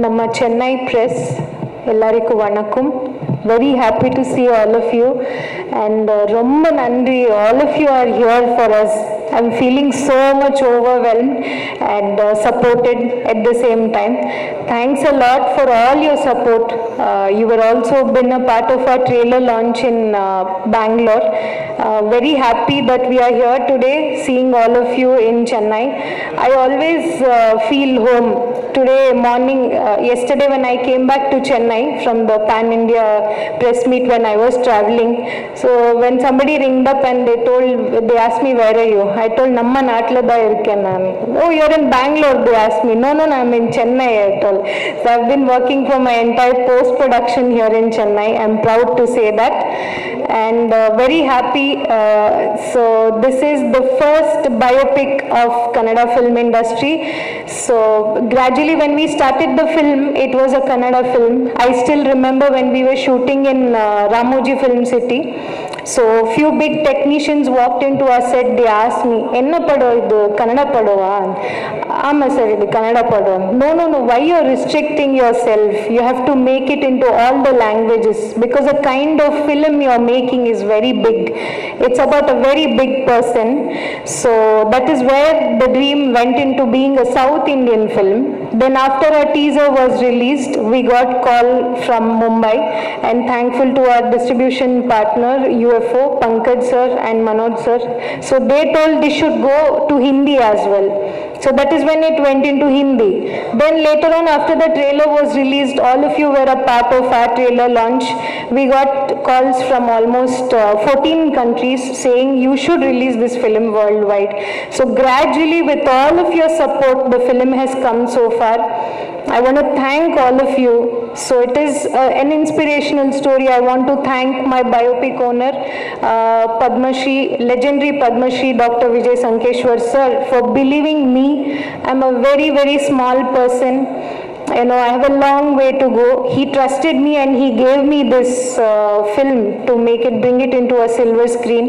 ನಮ್ಮ ಚೆನ್ನೈ ಪ್ರೆಸ್ ಎಲ್ಲರಿಗೂ ವಣಕ್ಕಂ. Very happy to see all of you and ரொம்ப நன்றி. All of you are here for us. I'm feeling so much overwhelmed and supported at the same time. Thanks a lot for all your support. You were also been a part of our trailer launch in Bangalore. Very happy that we are here today seeing all of you in Chennai. I always feel home. Today morning, yesterday when I came back to Chennai from the Pan India press meet when I was traveling, so when somebody ringed up and they asked me, where are you? I told, Namma Natla da irken nanu. Oh, you're in Bangalore, they asked me. No, I'm in Chennai, I told. So I've been working for my entire post-production here in Chennai. I'm proud to say that. And very happy. So this is the first biopic of Kannada film industry. So gradually when we started the film, it was a Kannada film. I still remember when we were shooting in Ramoji Film City. So few big technicians walked into our set. They asked me, "Enna pado idu Kannada padova?" Amma sir, idu Kannada pado. No. Why you are restricting yourself? You have to make it into all the languages because the kind of film you are making is very big. It's about a very big person. So that is where the dream went into being a South Indian film. Then after a teaser was released, we got call from Mumbai, and thankful to our distribution partner UFO, Pankaj sir and Manoj sir. So they told this should go to Hindi as well. So that is when it went into Hindi. Then later on, after the trailer was released, all of you were a part of our trailer launch. We got calls from almost 14 countries saying you should release this film worldwide. So gradually, with all of your support, the film has come so far. I want to thank all of you. So it is an inspirational story. I want to thank my biopic owner, Padma Shri, legendary Padma Shri, Dr. Vijay Sankeshwar sir, for believing me. I'm a very, very small person. You know, I have a long way to go. He trusted me and he gave me this film to bring it into a silver screen.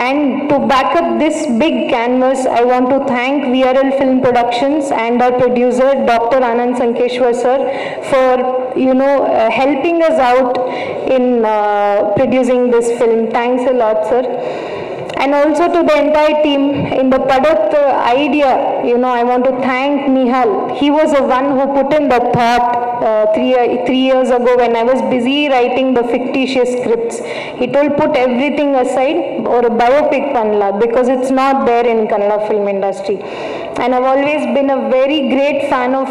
And to back up this big canvas, I want to thank VRL Film Productions and our producer, Dr. Anand Sankeshwar sir, for, helping us out in producing this film. Thanks a lot, sir. And also to the entire team in the Padat idea, I want to thank Nihal. He was the one who put in the thought 3 years ago when I was busy writing the fictitious scripts. He told put everything aside or a biopic panla because it's not there in Kannada film industry. And I've always been a very great fan of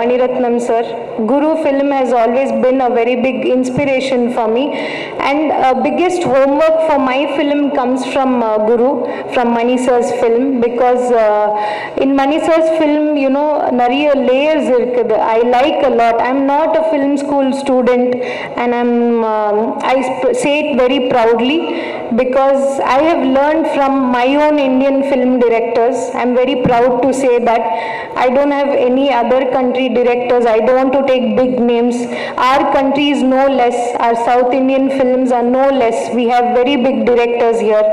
Maniratnam sir. Guru film has always been a very big inspiration for me. And biggest homework for my film comes from Guru, from Mani sir's film, because in Mani sir's film, nariya layers irukkudu. I like a lot. I'm not a film school student, and I say it very proudly because I have learned from my own Indian film directors. I'm very proud to say that I don't have any other country directors. I don't want to take big names. Our country is no less. Our South Indian films are no less. We have very big directors here.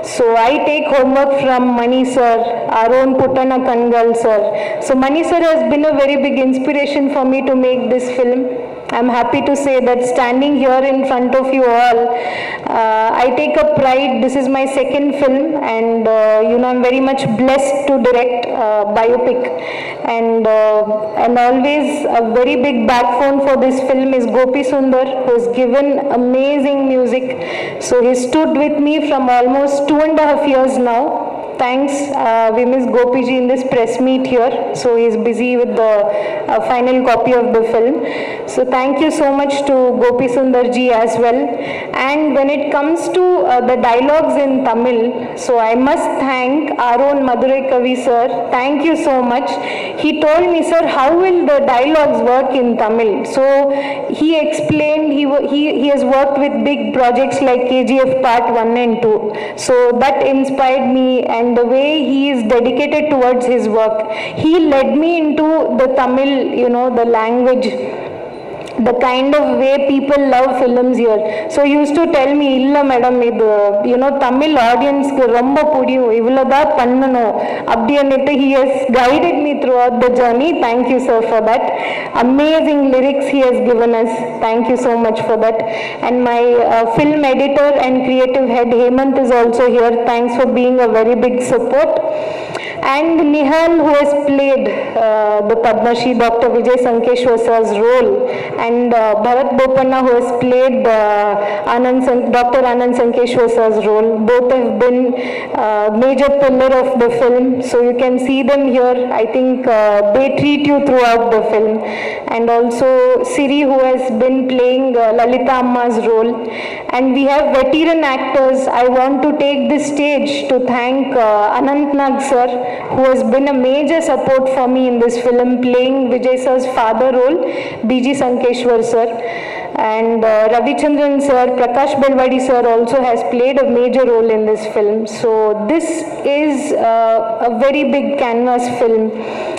So I take homework from Mani sir, our own Putana Kangal sir. So Mani sir has been a very big inspiration for me to make this film. I'm happy to say that standing here in front of you all, I take a pride. This is my second film, and I'm very much blessed to direct biopic. And always a very big backbone for this film is Gopi Sundar, who's given amazing music. So he stood with me from almost 2.5 years now. Thanks, we miss Gopiji in this press meet here, so he's busy with the final copy of the film. So thank you so much to Gopi Sundar ji as well. And when it comes to the dialogues in Tamil, so I must thank our own Madurai Kavi sir. Thank you so much. He told me, sir, how will the dialogues work in Tamil? So he explained, he has worked with big projects like KGF Part 1 and 2. So that inspired me, and the way he is dedicated towards his work, he led me into the Tamil, the language the kind of way people love films here. So he used to tell me, illa madam, you know, Tamil audience romba pudiyum, ivulada pannano, abdi annittu he has guided me throughout the journey. Thank you, sir, for that. Amazing lyrics he has given us. Thank you so much for that. And my film editor and creative head Hemant is also here. Thanks for being a very big support. And Nihal, who has played the Padma Shri Dr. Vijay Sankeshwar sir's role, and Bharat Bopanna, who has played Dr. Anand Sankeshwar sir's role. Both have been major pillar of the film, so you can see them here. I think they treat you throughout the film. And also Siri, who has been playing Lalita Amma's role. And we have veteran actors. I want to take this stage to thank Anant Nag sir, who has been a major support for me in this film, playing Vijay sir's father role, B.G. Sankeshwar sir. And Ravichandran sir, Prakash Belwadi sir also has played a major role in this film. So this is a very big canvas film.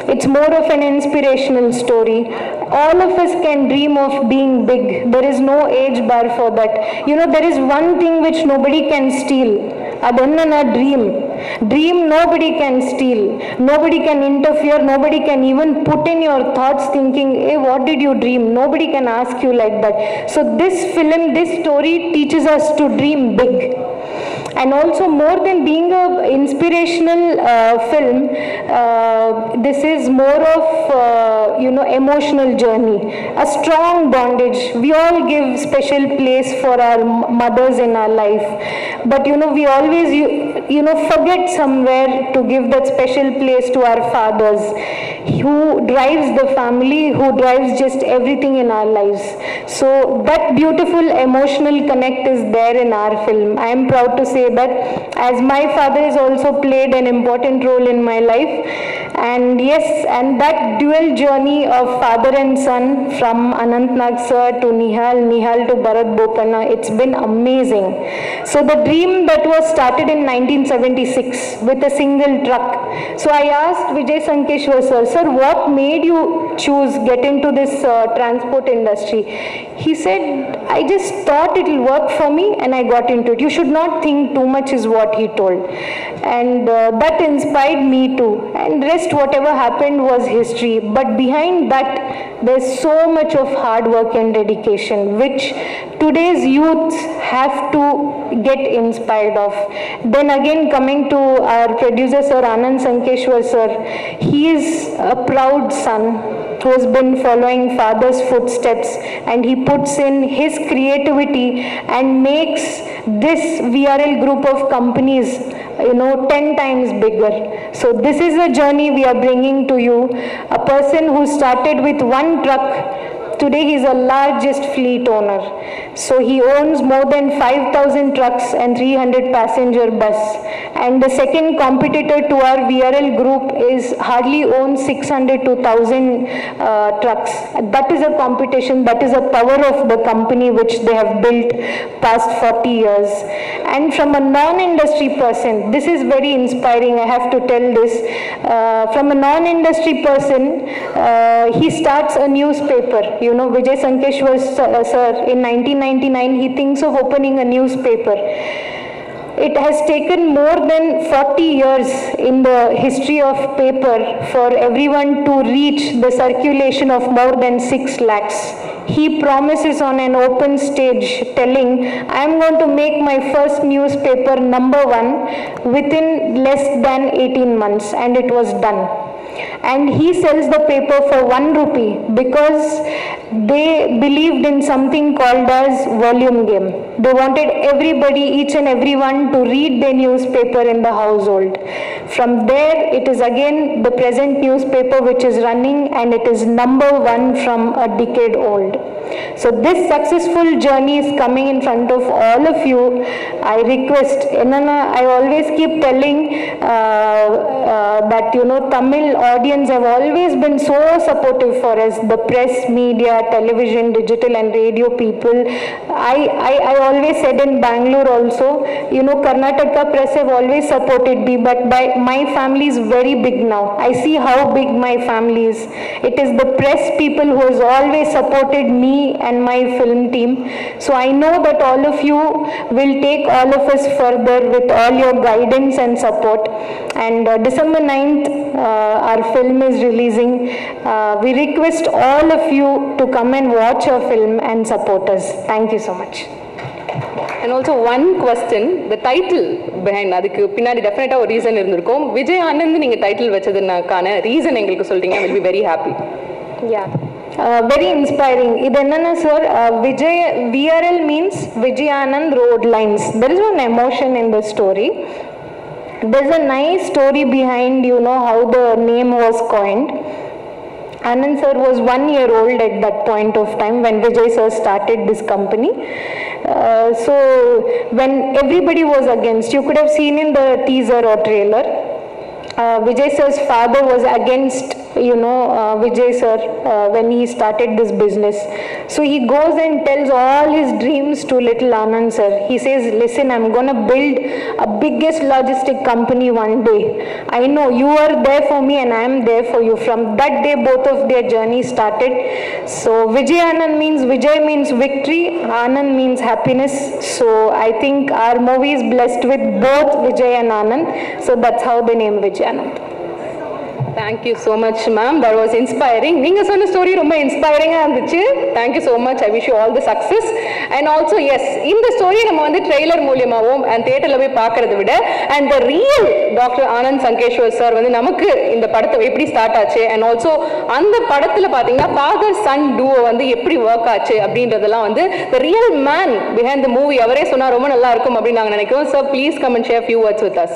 It's more of an inspirational story. All of us can dream of being big. There is no age bar for that. You know, there is one thing which nobody can steal. Adanna dream. Dream nobody can steal. Nobody can interfere. Nobody can even put in your thoughts thinking, hey, what did you dream? Nobody can ask you like that. So this film, this story teaches us to dream big. And also, more than being an inspirational film, this is more of you know, emotional journey, a strong bondage. We all give special place for our mothers in our life, but you know, we always you know, forget somewhere to give that special place to our fathers, who drives the family, who drives just everything in our lives. So that beautiful emotional connect is there in our film. I am proud to say that, as my father has also played an important role in my life. And yes, and that dual journey of father and son, from Anant Nag sir to Nihal to Bharat Bopanna, it's been amazing. So the dream that was started in 1976 with a single truck. So I asked Vijay Sankeshwar sir, what made you choose get into this transport industry? He said, I just thought it will work for me and I got into it. You should not think too much, is what he told. And that inspired me too. And rest, whatever happened was history. But behind that, there's so much of hard work and dedication, which today's youth have to get inspired of. Then again, coming to our producer sir, Anand Sankeshwar sir, he is a proud son who has been following father's footsteps, and he puts in his creativity and makes this VRL group of companies, you know, 10 times bigger. So this is a journey we are bringing to you. A person who started with one truck, today he is the largest fleet owner. So he owns more than 5,000 trucks and 300 passenger bus. And the second competitor to our VRL group is hardly owns 600 to 1,000 trucks. That is a competition, that is a power of the company which they have built past 40 years. And from a non-industry person, this is very inspiring, I have to tell this. From a non-industry person, he starts a newspaper. You know, Vijay Sankeshwar sir, in 1999, he thinks of opening a newspaper. It has taken more than 40 years in the history of paper for everyone to reach the circulation of more than 6 lakhs. He promises on an open stage telling, I am going to make my first newspaper #1 within less than 18 months, and it was done. And he sells the paper for 1 rupee because they believed in something called as volume game. They wanted everybody, each and everyone, to read their newspaper in the household. From there, it is again the present newspaper which is running, and it is #1 from a decade old. So this successful journey is coming in front of all of you. I request, I always keep telling that, you know, Tamil audience have always been so supportive for us, the press, media, television, digital and radio people. I always said in Bangalore also, you know, Karnataka press have always supported me, but my family is very big now. I see how big my family is. It is the press people who has always supported me and my film team. So I know that all of you will take all of us further with all your guidance and support. And December 9th, our film is releasing. We request all of you to come and watch our film and support us. Thank you so much. And also one question, the title behind adukku pinnadi definitely a reason irundirukum. Vijay Anand neenga title vechadunakana reason engalukku solringa, I will be very happy. Yeah. Very inspiring. Idu enna sir, Vijay VRL means Vijay Anand Road Lines. There is one emotion in the story. There's a nice story behind, you know, how the name was coined. Anand sir was 1 year old at that point of time when Vijay sir started this company. So when everybody was against, you could have seen in the teaser or trailer, Vijay sir's father was against, you know, Vijay sir when he started this business. So he goes and tells all his dreams to little Anand sir. He says, listen, I'm going to build a biggest logistic company one day. I know you are there for me and I am there for you. From that day, both of their journey started. So Vijay Anand means, Vijay means victory, Anand means happiness. So I think our movie is blessed with both Vijay and Anand. So that's how they name Vijay Anand. Thank you so much, ma'am. That was inspiring. Neenga sonna story romba inspiring ah irundhuchu. Thank you so much. I wish you all the success. And also, yes, in the story நம்ம வந்து trailer மூலமாவும் and theaterல போய் பார்க்கறதை விட and the real Dr. Anand Sankeshwar sir வந்து நமக்கு இந்த படத்தை எப்படி start ஆச்சு and also அந்த படத்துல பாத்தீங்கன்னா father son duo வந்து எப்படி work ஆச்சு அப்படின்றதெல்லாம் வந்து the real man behind the movie அவரே சொன்னா ரொம்ப நல்லா இருக்கும் அப்படி நாங்க நினைக்கிறோம். Sir, please come and share a few words with us.